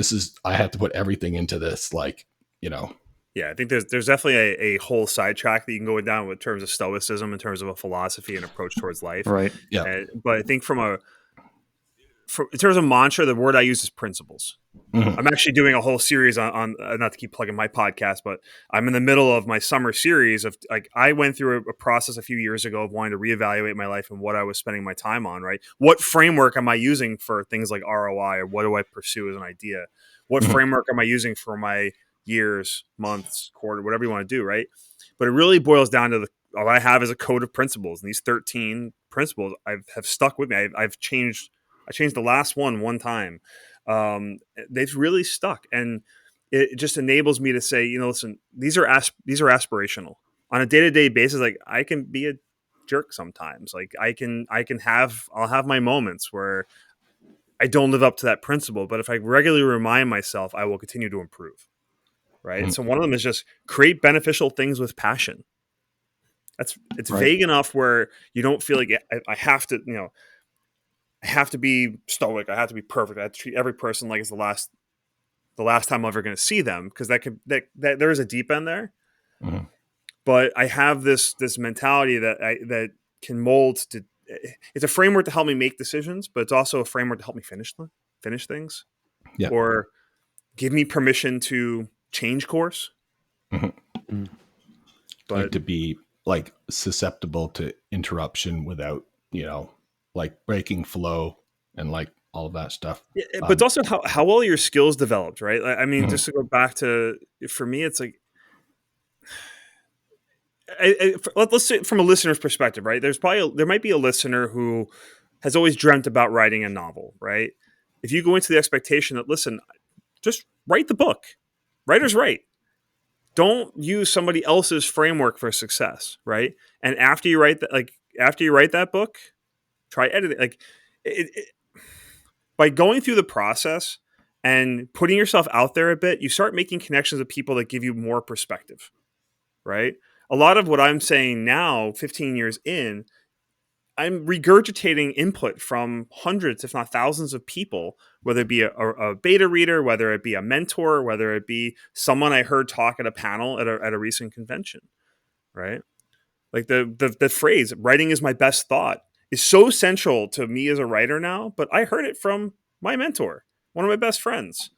I have to put everything into this. Like, Yeah, I think there's definitely a whole sidetrack that you can go down in terms of stoicism, in terms of a philosophy and approach towards life. Right. Yeah. But I think in terms of mantra, the word I use is principles. Mhm. I'm actually doing a whole series on not to keep plugging my podcast, but I'm in the middle of my summer series of, like, I went through a process a few years ago of wanting to reevaluate my life and what I was spending my time on, right? What framework am I using for things like ROI, or what do I pursue as an idea? What Mhm. framework am I using for my years, months, quarter, whatever you want to do, right? But it really boils down to all I have is a code of principles, and these 13 principles have stuck with me. I changed the last one time. They've really stuck, and it just enables me to say, listen, these are aspirational on a day-to-day basis. Like, I can be a jerk sometimes. Like, I'll have my moments where I don't live up to that principle, but if I regularly remind myself, I will continue to improve. Right. Mhm. So one of them is just create beneficial things with passion. It's Right. vague enough where you don't feel like I have to, I have to be stoic. I have to be perfect. I have to treat every person like it's the last time I'm ever going to see them, because that there is a deep end there. Mhm. But I have this mentality that can mold to. It's a framework to help me make decisions, but it's also a framework to help me finish things, Yeah. or give me permission to change course. Mhm. Mm. But Like, to be like susceptible to interruption without, like breaking flow and like all of that stuff. yeah, but it's also how well your skills developed, right? I mean, Mhm. just to go back to, for me, it's like, let's say from a listener's perspective, right? There might be a listener who has always dreamt about writing a novel, right? If you go into the expectation that, listen, just write the book, writer's right. Don't use somebody else's framework for success, right? And after you write that book, try editing. Like, it, by going through the process and putting yourself out there a bit, you start making connections with people that give you more perspective, right? A lot of what I'm saying now, 15 years in, I'm regurgitating input from hundreds, if not thousands of people, whether it be a beta reader, whether it be a mentor, whether it be someone I heard talk at a panel at a recent convention, right? Like, the phrase "writing is my best thought" is so central to me as a writer now, but I heard it from my mentor, one of my best friends,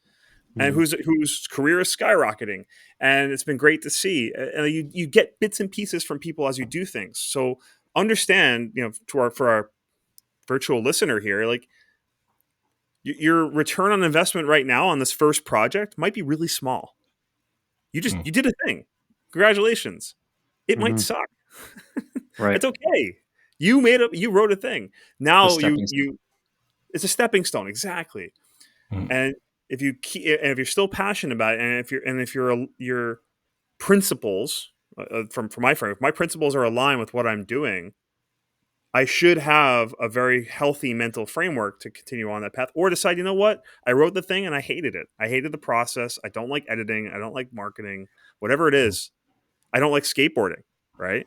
and Mm. whose career is skyrocketing, and it's been great to see. And you get bits and pieces from people as you do things. So understand, for our virtual listener here, like, your return on investment right now on this first project might be really small. Mhm. You did a thing. Congratulations. It might Mhm. suck. Right. It's okay. You wrote a thing. The Now stepping stone. it's a stepping stone, exactly. Mhm. And if you're still passionate about it, and if your principles, from my frame, if my principles are aligned with what I'm doing, I should have a very healthy mental framework to continue on that path, or decide, you know what, I wrote the thing and I hated it. I hated the process. I don't like editing. I don't like marketing. Whatever it is, I don't like skateboarding. Right?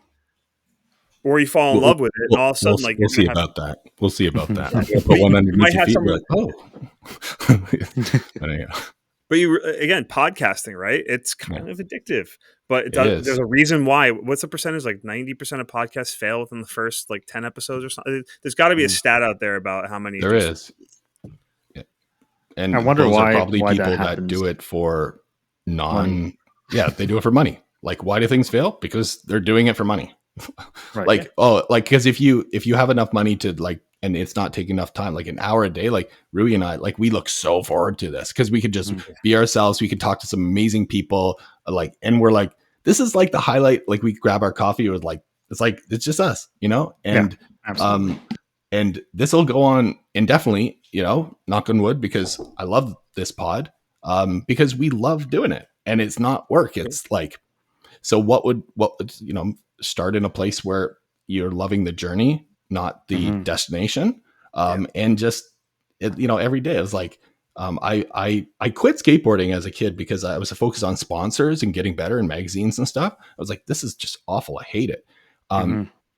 Or you fall in We'll, love with it, and all of a sudden, like, we'll you're see gonna have, about that. We'll see about that. yeah, We'll but put one you might underneath your have feet and be someone. like, oh. But anyhow, But again, podcasting, right? It's yeah, kind of addictive, but it there's is. a reason why. What's the percentage? Like 90% of podcasts fail within the first, like, 10 episodes or something. There's got to be a Mm. stat out there about how many There just. is. Yeah. I And wonder those are probably why that people that happens. do it for Money. yeah, they do it for money. Like, why do things fail? Because they're doing it for money. Right. Yeah. Like, oh, like, because if you have enough money to like and it's not taking enough time, like an hour a day, like Rui and I, like we look so forward to this because we could just be ourselves. We could talk to some amazing people, like, and we're like, this is like the highlight. Like we grab our coffee, it was like, it's just us, and, absolutely. And this will go on indefinitely, knock on wood, because I love this pod, because we love doing it and it's not work. It's like, so what would, start in a place where you're loving the journey, not the destination. And just, every day I was like, I quit skateboarding as a kid because I was focused on sponsors and getting better in magazines and stuff. I was like, this is just awful. I hate it.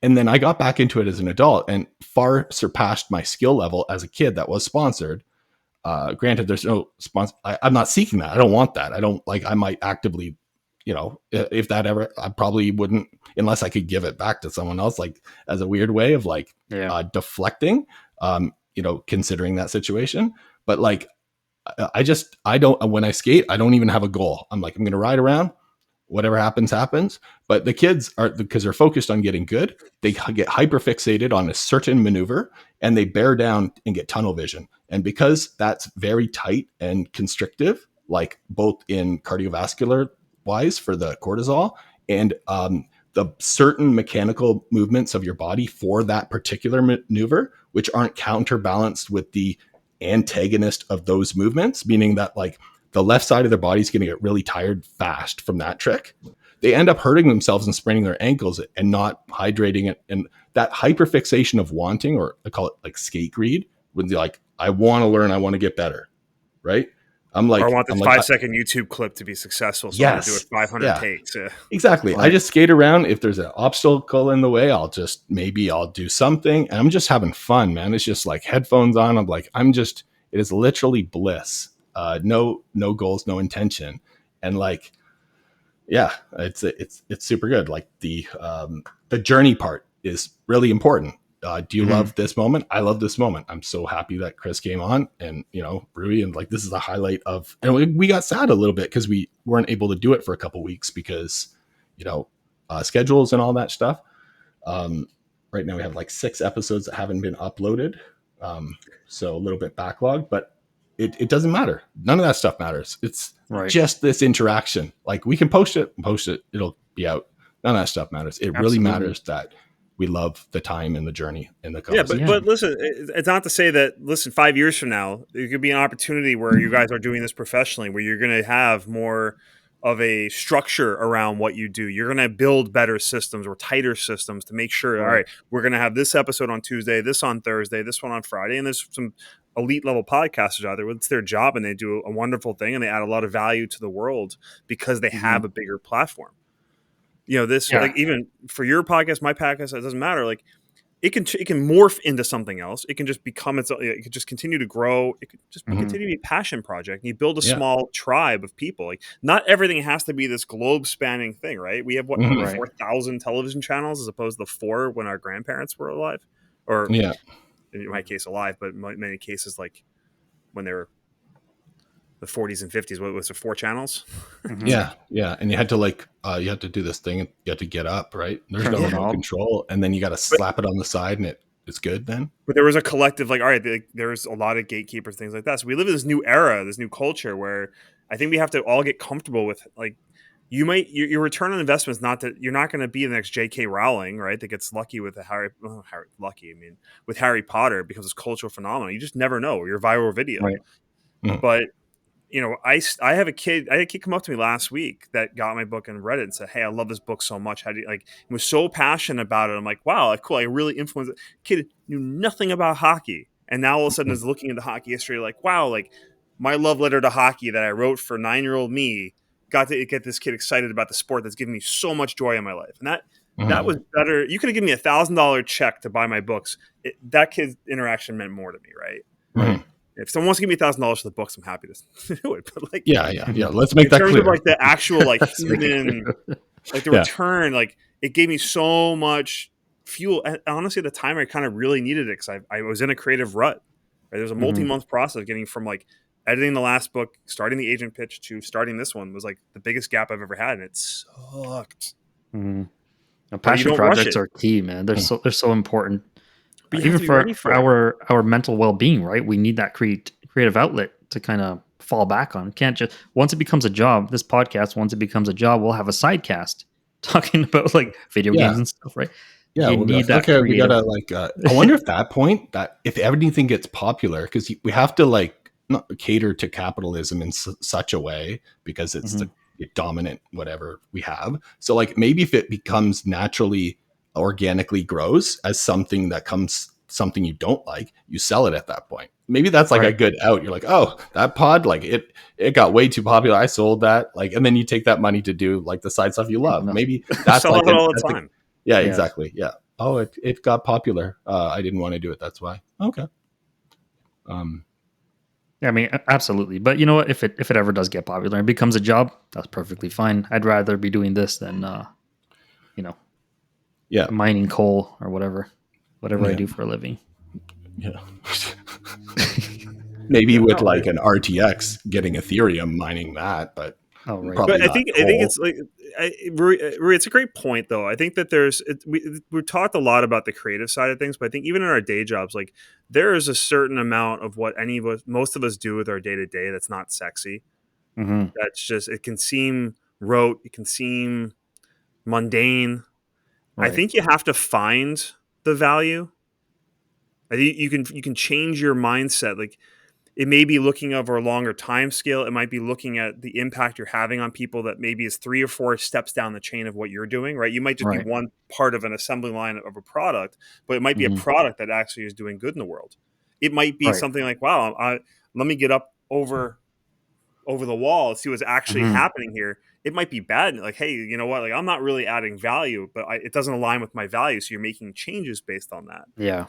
And then I got back into it as an adult and far surpassed my skill level as a kid that was sponsored. Granted, there's no sponsor. I'm not seeking that. I don't want that. I don't like, I might actively, if that ever, I probably wouldn't, unless I could give it back to someone else, like as a weird way of like deflecting, considering that situation. But like, I don't, when I skate, I don't even have a goal. I'm like, I'm going to ride around, whatever happens, happens. But the kids are, because they're focused on getting good, they get hyper fixated on a certain maneuver and they bear down and get tunnel vision. And because that's very tight and constrictive, like both in cardiovascular wise for the cortisol and the certain mechanical movements of your body for that particular maneuver, which aren't counterbalanced with the antagonist of those movements, meaning that like the left side of their body is going to get really tired fast from that trick. They end up hurting themselves and spraining their ankles and not hydrating it. And that hyperfixation of wanting, or I call it like skate greed, when they're like, I want to learn, I want to get better. Right. I'm like, or I want this I'm like, 5-second YouTube clip to be successful. So I'm going to do it 500 takes. Exactly. Right. I just skate around. If there's an obstacle in the way, I'll do something. And I'm just having fun, man. It's just like headphones on. I'm like, it is literally bliss. No goals, no intention. And like, yeah, it's super good. Like the journey part is really important. Do you love this moment? I love this moment. I'm so happy that Chris came on and, Rui, and like, this is the highlight of, and we got sad a little bit because we weren't able to do it for a couple weeks because, schedules and all that stuff. Right now we have like 6 episodes that haven't been uploaded. So a little bit backlogged, but it doesn't matter. None of that stuff matters. It's just this interaction. Like we can post it, it'll be out. None of that stuff matters. It really matters that we love the time and the journey and the cause. Yeah, but listen, it's not to say that, 5 years from now, there could be an opportunity where you guys are doing this professionally, where you're going to have more of a structure around what you do. You're going to build better systems or tighter systems to make sure, all right, we're going to have this episode on Tuesday, this on Thursday, this one on Friday. And there's some elite level podcasters out there. It's their job and they do a wonderful thing and they add a lot of value to the world because they have a bigger platform. Like even for your podcast, my podcast, it doesn't matter. Like it can morph into something else. It can just become it could just continue to grow. It could just continue to be a passion project. And you build a small tribe of people. Like not everything has to be this globe spanning thing, right? We have 4,000 television channels as opposed to 4 when our grandparents were alive, or in my case alive, but in many cases like when they were the 40s and 50s. What was it, 4 channels? Yeah. And you had to you had to do this thing. You had to get up, right? There's no remote control, and then you got to slap it on the side, and it's good then. But there was a collective, like, all right, there's a lot of gatekeepers, things like that. So we live in this new era, this new culture where I think we have to all get comfortable with, like, your return on investment is not that you're not going to be the next J.K. Rowling, right? That gets lucky with with Harry Potter because it's cultural phenomenon. You just never know. Your viral video, right? But I have a kid. I had a kid come up to me last week that got my book and read it and said, "Hey, I love this book so much. How do you like?" He was so passionate about it. I'm like, "Wow, cool! I really influenced it." Kid knew nothing about hockey, and now all of a sudden is looking into hockey history. Like, wow, like my love letter to hockey that I wrote for 9-year-old me got to get this kid excited about the sport that's given me so much joy in my life, and that was better. You could have given me $1,000 check to buy my books. That kid's interaction meant more to me, right? If someone wants to give me $1,000 for the books, I'm happy to do it. But like, yeah. Let's make that clear. In terms of like the actual like human, like the return, like it gave me so much fuel. And honestly, at the time, I kind of really needed it because I was in a creative rut. Right? There was a multi-month process of getting from like editing the last book, starting the agent pitch to starting this one was like the biggest gap I've ever had, and it sucked. Passion projects are key, man. They're so important. But you have even to be ready for for it. our mental well-being, right? We need that creative outlet to kind of fall back on. Can't just once it becomes a job, this podcast, once it becomes a job, we'll have a side cast talking about like video Yeah. games and stuff, right? Yeah, You we'll be need like, that okay, we creative. gotta like. I wonder if that point that if anything gets popular, because we have to like not cater to capitalism in such a way because it's Mhm. the dominant whatever we have. So like maybe if it becomes naturally organically grows as something that comes something you don't like, you sell it at that point. Maybe that's like a Right. good out. You're like, oh, that pod, like it got way too popular. I sold that, like, and then you take that money to do like the side stuff you love. No. Maybe that's Sell like out all the time. yeah, Yes. exactly. Yeah. Oh, it got popular. I didn't want to do it. That's why. Okay. Um, Yeah, I mean, absolutely. But you know what? If it ever does get popular and becomes a job, that's perfectly fine. I'd rather be doing this than you know, yeah. mining coal or whatever I Yeah. do for a living. Yeah. Maybe Yeah, with no, like an RTX getting Ethereum mining that, but Oh, right. probably but I not think coal. it's like Rui, it's a great point though. I think that we've talked a lot about the creative side of things, but I think even in our day jobs, like there is a certain amount of what any of us, most of us do with our day to day that's not sexy. Hmm. That's just it can seem rote, it can seem mundane. I Right. think you have to find the value. I think you can change your mindset. Like it may be looking over a longer time scale. It might be looking at the impact you're having on people that maybe is 3 or 4 steps down the chain of what you're doing, right? You might just be Right. one part of an assembly line of a product, but it might be a Hmm. product that actually is doing good in the world. It might be Right. something like, wow, let me get up over the wall and see what's actually Hmm. happening here. It might be bad. Like, hey, you know what? Like, I'm not really adding value, but it doesn't align with my values. So you're making changes based on that. Yeah,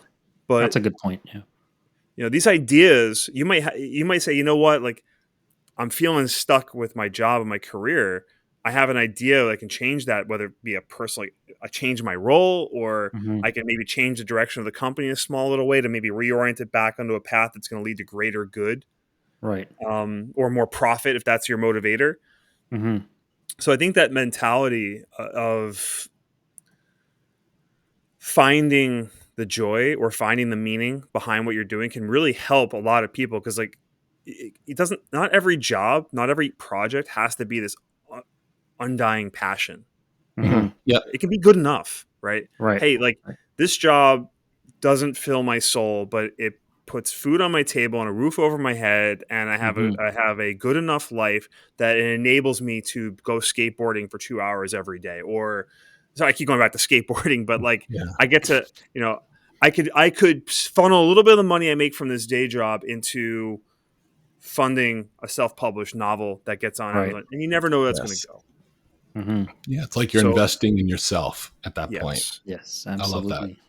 But that's a good point. Yeah. these ideas, you might say, you know what? Like, I'm feeling stuck with my job and my career. I have an idea that I can change that, whether it be a personal, I change my role, or Hmm. I can maybe change the direction of the company in a small little way to maybe reorient it back onto a path that's going to lead to greater good, Right. or more profit if that's your motivator. Hmm. So I think that mentality of finding the joy or finding the meaning behind what you're doing can really help a lot of people because like it doesn't, not every job, not every project has to be this undying passion. Hmm. Mhm. Yeah. It can be good enough, right? Right. Hey, like Right. this job doesn't fill my soul, but it puts food on my table and a roof over my head, and Hmm. I have a good enough life that it enables me to go skateboarding for 2 hours every day. Or so I keep going back to skateboarding, but like Yeah. I get to, I could funnel a little bit of the money I make from this day job into funding a self-published novel that gets on Right. Amazon, and you never know where that's going Yes. to go. Hmm. Yeah. It's like you're So investing in yourself at that point. yes. Yes, I love that. absolutely.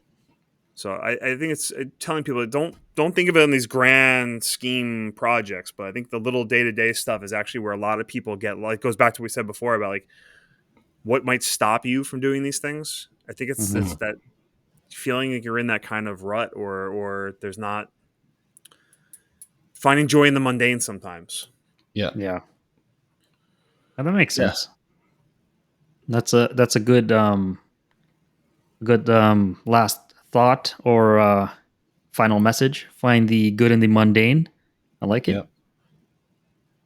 So I think it's telling people don't think of it in these grand scheme projects, but I think the little day to day stuff is actually where a lot of people get, like, goes back to what we said before about like what might stop you from doing these things. I think Hmm. it's that feeling like you're in that kind of rut, or there's not finding joy in the mundane sometimes. Yeah. Yeah. And that makes Yeah. sense. That's a good last thought or final message. Find the good in the mundane. I like Yeah. it.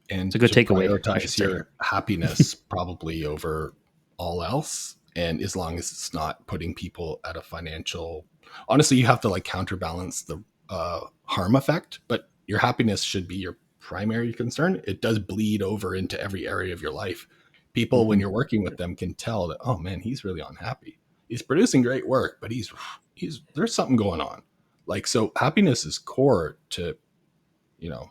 It's And a good to takeaway, I should prioritize say. your happiness probably over all else. And as long as it's not putting people at a financial, honestly, you have to like counterbalance the harm effect, but your happiness should be your primary concern. It does bleed over into every area of your life. People, when Hmm. you're working with them, can tell that, oh man, he's really unhappy. He's producing great work, but he's there's something going on. Like, so happiness is core to, you know,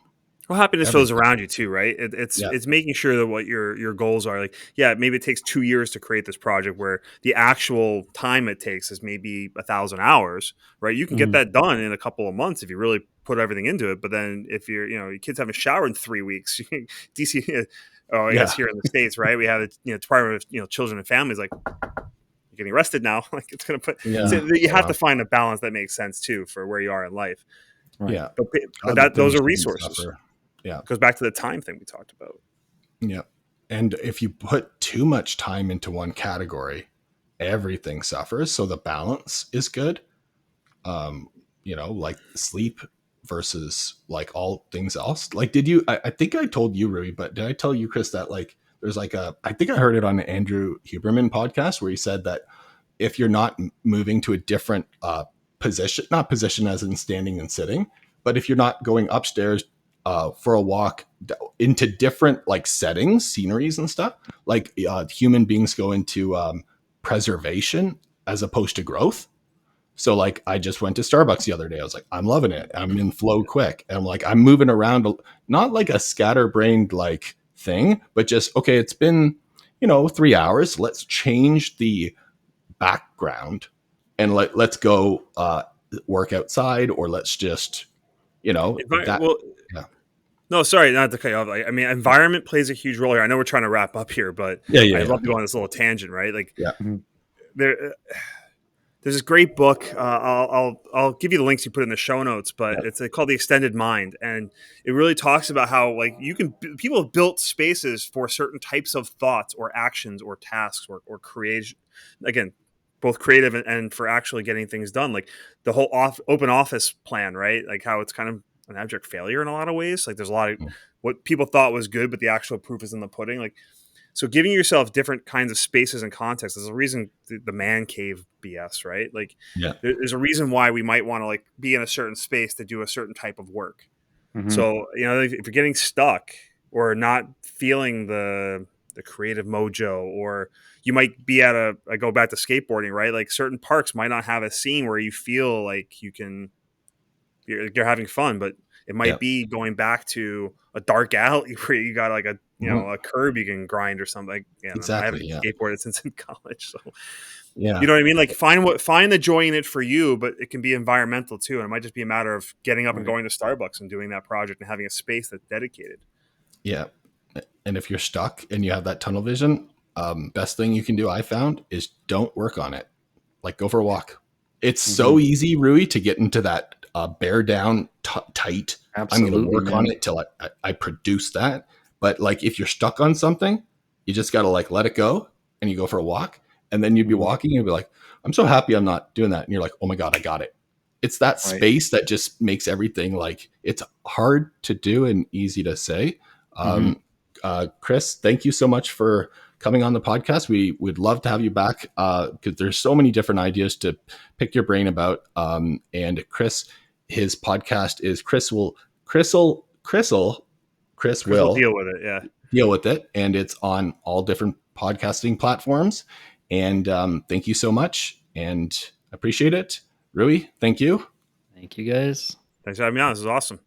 Well, happiness flows everything. around you too, right? Yeah. It's making sure that what your goals are. Like, yeah, maybe it takes 2 years to create this project, where the actual time it takes is maybe 1,000 hours, right? You can get Hmm. that done in a couple of months if you really put everything into it. But then if your kids haven't showered in 3 weeks, DC, oh, I Yeah. guess here in the States, right? We have the Department of Children and Families, like, you're getting arrested now. Like, it's gonna put. So Yeah. you have Wow. to find a balance that makes sense too for where you are in life. Right. Yeah. But Other that those things are shouldn't resources. suffer. Yeah. Goes back to the time thing we talked about. Yeah. And if you put too much time into one category, everything suffers. So the balance is good. Um, like sleep versus like all things else. Like, did you, I think I told you, Rui, but did I tell you, Chris, that like, there's like I think I heard it on an Andrew Huberman podcast where he said that if you're not moving to a different position, not position as in standing and sitting, but if you're not going upstairs for a walk into different like settings, sceneries and stuff, like human beings go into preservation as opposed to growth. So like I just went to Starbucks the other day. I was like, I'm loving it. I'm in flow quick. And I'm like, I'm moving around, not like a scatterbrained like thing, but just, okay, it's been, 3 hours. Let's change the background and let's go work outside, or let's just, that. Well, Yeah. no, sorry, not to cut you off. I mean, environment plays a huge role here. I know we're trying to wrap up here, but I'd love to go on this little tangent, right? Like, Yeah. there's this great book. I'll give you the links you put in the show notes, but it's called The Extended Mind, and it really talks about how like people have built spaces for certain types of thoughts or actions or tasks or creation. Again, both creative and for actually getting things done. Like the whole open office plan, right? Like how it's kind of an abject failure in a lot of ways. Like there's a lot of what people thought was good, but the actual proof is in the pudding. Like, so giving yourself different kinds of spaces and contexts, there's a reason the man cave BS, right? Like there's a reason why we might want to like be in a certain space to do a certain type of work. Mm-hmm. So, if you're getting stuck or not feeling the creative mojo, or you might be at I go back to skateboarding, right? Like certain parks might not have a scene where you feel like you're having fun, but it might be going back to a dark alley where you got like a a curb you can grind or something. Like, Exactly. I haven't skateboarded since in college, so you know what I mean. Like find the joy in it for you, but it can be environmental too, and it might just be a matter of getting up and going to Starbucks and doing that project and having a space that's dedicated. Yeah, and if you're stuck and you have that tunnel vision, best thing you can do, I found, is don't work on it. Like go for a walk. It's so easy, Rui, to get into that bear down tight. Absolutely, I'm going to work on it till I produce that. But like if you're stuck on something, you just got to like let it go and you go for a walk, and then you'd be walking and you'd be like, I'm so happy I'm not doing that. And you're like, oh my God, I got it. It's that space that just makes everything like it's hard to do and easy to say. Chris, thank you so much for coming on the podcast. We would love to have you back because there's so many different ideas to pick your brain about. And Chris, his podcast is Chris will Deal with it. Yeah. Deal with it. And it's on all different podcasting platforms. And thank you so much. And I appreciate it. Rui, thank you. Thank you guys. Thanks for having me on. This is awesome.